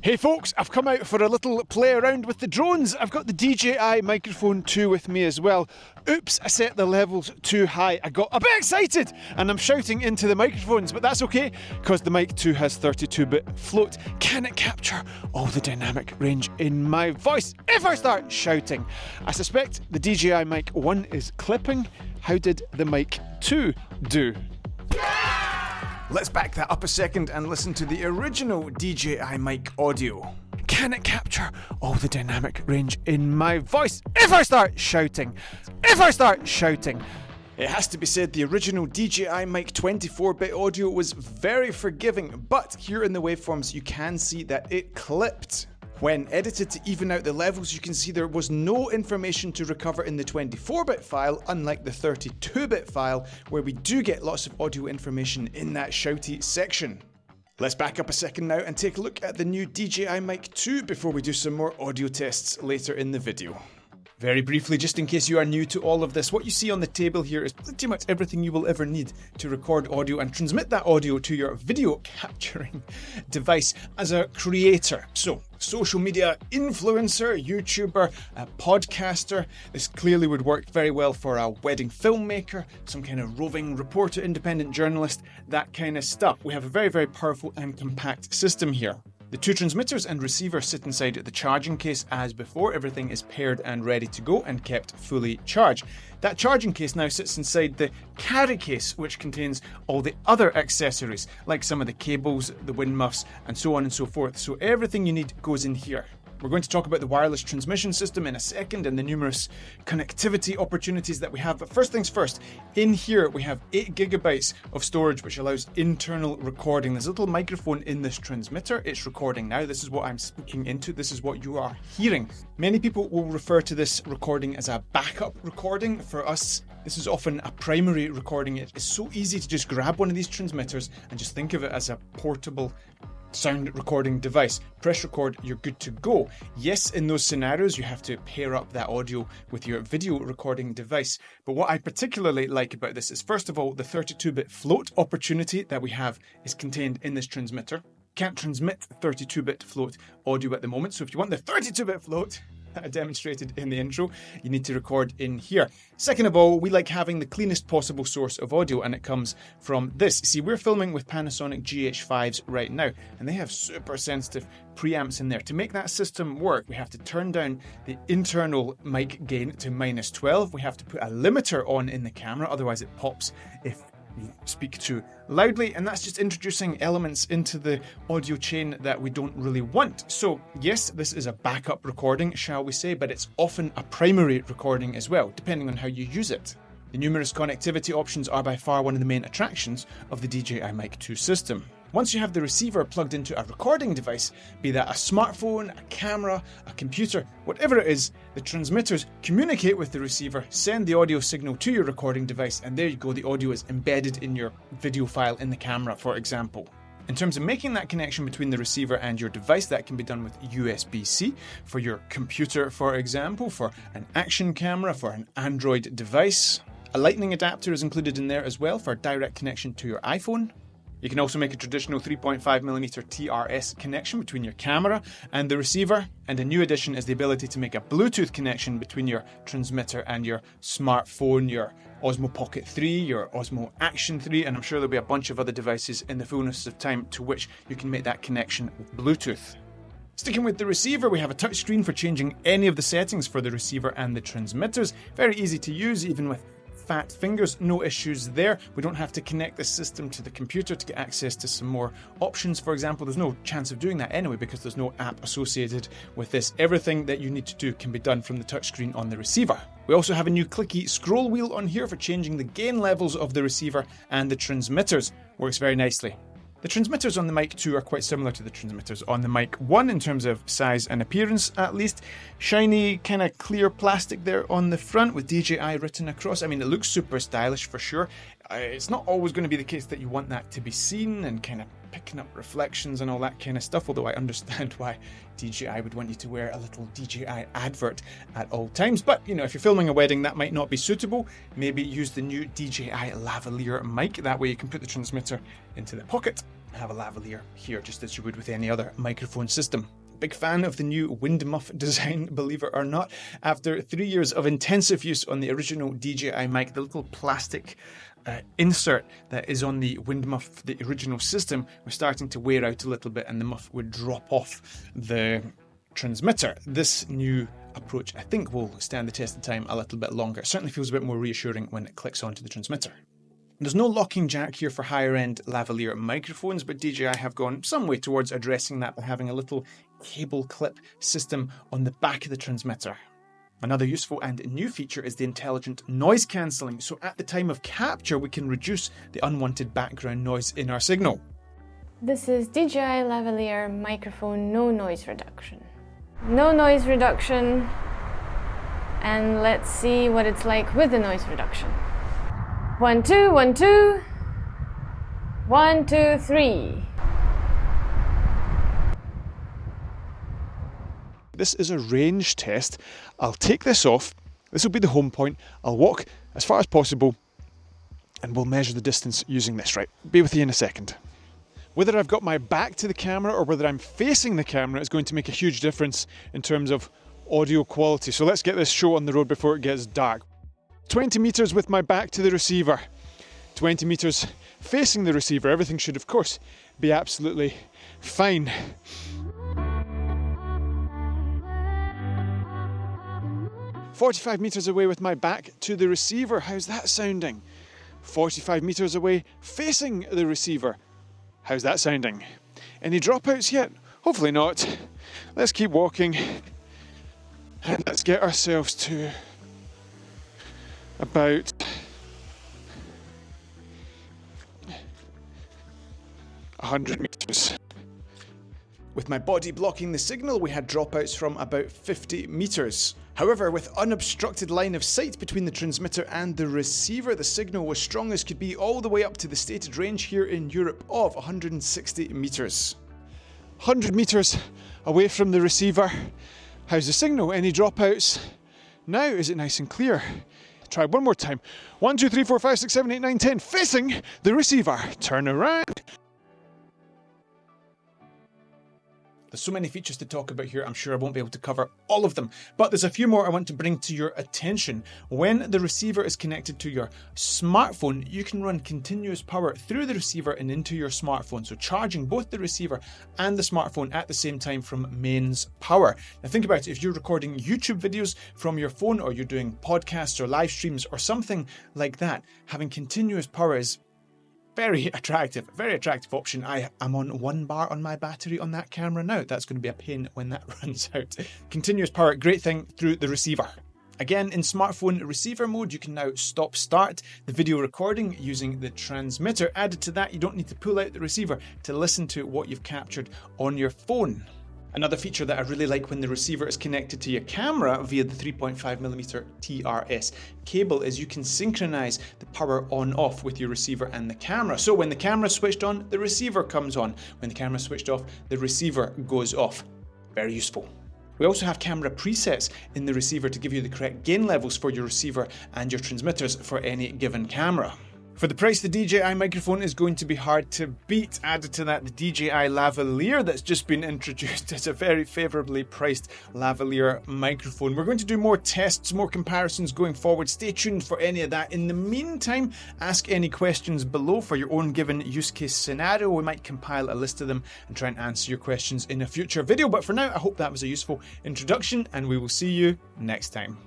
Hey folks, I've come out for a little play around with the drones. I've got the DJI Microphone 2 with me as well. Oops, I set the levels too high. I got a bit excited and I'm shouting into the microphones, but that's okay because the Mic 2 has 32-bit float. Can it capture all the dynamic range in my voice if I start shouting? I suspect the DJI Mic 1 is clipping. How did the Mic 2 do? Let's back that up a second and listen to the original DJI mic audio. Can it capture all the dynamic range in my voice if I start shouting? It has to be said the original DJI mic 24-bit audio was very forgiving, but here in the waveforms you can see that it clipped. When edited to even out the levels, you can see there was no information to recover in the 24-bit file, unlike the 32-bit file, where we do get lots of audio information in that shouty section. Let's back up a second now and take a look at the new DJI Mic 2 before we do some more audio tests later in the video. Very briefly, just in case you are new to all of this, what you see on the table here is pretty much everything you will ever need to record audio and transmit that audio to your video capturing device as a creator. So, social media influencer, YouTuber, a podcaster. This clearly would work very well for a wedding filmmaker, some kind of roving reporter, independent journalist, that kind of stuff. We have a very, very powerful and compact system here. The two transmitters and receiver sit inside the charging case as before. Everything is paired and ready to go and kept fully charged. That charging case now sits inside the carry case, which contains all the other accessories, like some of the cables, the wind muffs, and so on and so forth. So everything you need goes in here. We're going to talk about the wireless transmission system in a second and the numerous connectivity opportunities that we have. But first things first, in here we have 8 gigabytes of storage, which allows internal recording. There's a little microphone in this transmitter. It's recording now. This is what I'm speaking into. This is what you are hearing. Many people will refer to this recording as a backup recording. For us, this is often a primary recording. It is so easy to just grab one of these transmitters and just think of it as a portable sound recording device. Press record, you're good to go. Yes, in those scenarios, you have to pair up that audio with your video recording device. But what I particularly like about this is, first of all, the 32-bit float opportunity that we have is contained in this transmitter. Can't transmit 32-bit float audio at the moment, so if you want the 32-bit float that I demonstrated in the intro, you need to record in here. Second of all, we like having the cleanest possible source of audio, and it comes from this. See, we're filming with Panasonic GH5s right now, and they have super sensitive preamps in there. To make that system work, we have to turn down the internal mic gain to -12. We have to put a limiter on in the camera, otherwise it pops if you speak too loudly, and that's just introducing elements into the audio chain that we don't really want. So yes, this is a backup recording, shall we say, but it's often a primary recording as well, depending on how you use it. The numerous connectivity options are by far one of the main attractions of the DJI Mic 2 system. Once you have the receiver plugged into a recording device, be that a smartphone, a camera, a computer, whatever it is, the transmitters communicate with the receiver, send the audio signal to your recording device, and there you go, the audio is embedded in your video file in the camera, for example. In terms of making that connection between the receiver and your device, that can be done with USB-C for your computer, for example, for an action camera, for an Android device. A lightning adapter is included in there as well for a direct connection to your iPhone. You can also make a traditional 3.5mm TRS connection between your camera and the receiver, and a new addition is the ability to make a Bluetooth connection between your transmitter and your smartphone, your Osmo Pocket 3, your Osmo Action 3, and I'm sure there'll be a bunch of other devices in the fullness of time to which you can make that connection with Bluetooth. Sticking with the receiver, we have a touchscreen for changing any of the settings for the receiver and the transmitters. Very easy to use, even with fat fingers, no issues there. We don't have to connect the system to the computer to get access to some more options. For example, there's no chance of doing that anyway because there's no app associated with this. Everything that you need to do can be done from the touchscreen on the receiver. We also have a new clicky scroll wheel on here for changing the gain levels of the receiver and the transmitters. Works very nicely. The transmitters on the Mic 2 are quite similar to the transmitters on the Mic 1 in terms of size and appearance, at least. Shiny, kind of clear plastic there on the front with DJI written across. I mean, it looks super stylish for sure. It's not always going to be the case that you want that to be seen and kind of picking up reflections and all that kind of stuff, although I understand why DJI would want you to wear a little DJI advert at all times. But, you know, if you're filming a wedding, that might not be suitable. Maybe use the new DJI lavalier mic. That way you can put the transmitter into the pocket have a lavalier here, just as you would with any other microphone system. Big fan of the new wind muff design, believe it or not. After 3 years of intensive use on the original DJI mic, the little plastic insert that is on the wind muff for the original system was starting to wear out a little bit, and the muff would drop off the transmitter. This new approach, I think, will stand the test of time a little bit longer. It certainly feels a bit more reassuring when it clicks onto the transmitter. There's no locking jack here for higher-end lavalier microphones, but DJI have gone some way towards addressing that by having a little cable clip system on the back of the transmitter. Another useful and new feature is the intelligent noise cancelling, so at the time of capture we can reduce the unwanted background noise in our signal. This is DJI lavalier microphone no noise reduction. No noise reduction, and let's see what it's like with the noise reduction. 1, 2, 1, 2. 1, 2, 3. This is a range test. I'll take this off. This will be the home point. I'll walk as far as possible and we'll measure the distance using this. Right, be with you in a second. Whether I've got my back to the camera or whether I'm facing the camera is going to make a huge difference in terms of audio quality. So let's get this show on the road before it gets dark. 20 meters with my back to the receiver. 20 meters facing the receiver. Everything should, of course, be absolutely fine. 45 meters away with my back to the receiver. How's that sounding? 45 meters away facing the receiver. How's that sounding? Any dropouts yet? Hopefully not. Let's keep walking and let's get ourselves to about 100 meters. With my body blocking the signal, we had dropouts from about 50 meters. However, with unobstructed line of sight between the transmitter and the receiver, the signal was strong as could be all the way up to the stated range here in Europe of 160 meters. 100 meters away from the receiver. How's the signal? Any dropouts? Now, is it nice and clear? Try one more time. 1, 2, 3, 4, 5, 6, 7, 8, 9, 10. Facing the receiver. Turn around. There's so many features to talk about here, I'm sure I won't be able to cover all of them, but there's a few more I want to bring to your attention. When the receiver is connected to your smartphone, you can run continuous power through the receiver and into your smartphone, so charging both the receiver and the smartphone at the same time from mains power. Now think about it, if you're recording YouTube videos from your phone, or you're doing podcasts or live streams or something like that, having continuous power is very attractive option. I'm on 1 bar on my battery on that camera now. That's going to be a pain when that runs out. Continuous power, great thing through the receiver. Again, in smartphone receiver mode, you can now stop-start the video recording using the transmitter. Added to that, you don't need to pull out the receiver to listen to what you've captured on your phone. Another feature that I really like when the receiver is connected to your camera via the 3.5mm TRS cable is you can synchronize the power on-off with your receiver and the camera. So when the camera is switched on, the receiver comes on. When the camera is switched off, the receiver goes off. Very useful. We also have camera presets in the receiver to give you the correct gain levels for your receiver and your transmitters for any given camera. For the price, the DJI microphone is going to be hard to beat. Added to that, the DJI lavalier that's just been introduced is a very favourably priced lavalier microphone. We're going to do more tests, more comparisons going forward. Stay tuned for any of that. In the meantime, ask any questions below for your own given use case scenario. We might compile a list of them and try and answer your questions in a future video. But for now, I hope that was a useful introduction, and we will see you next time.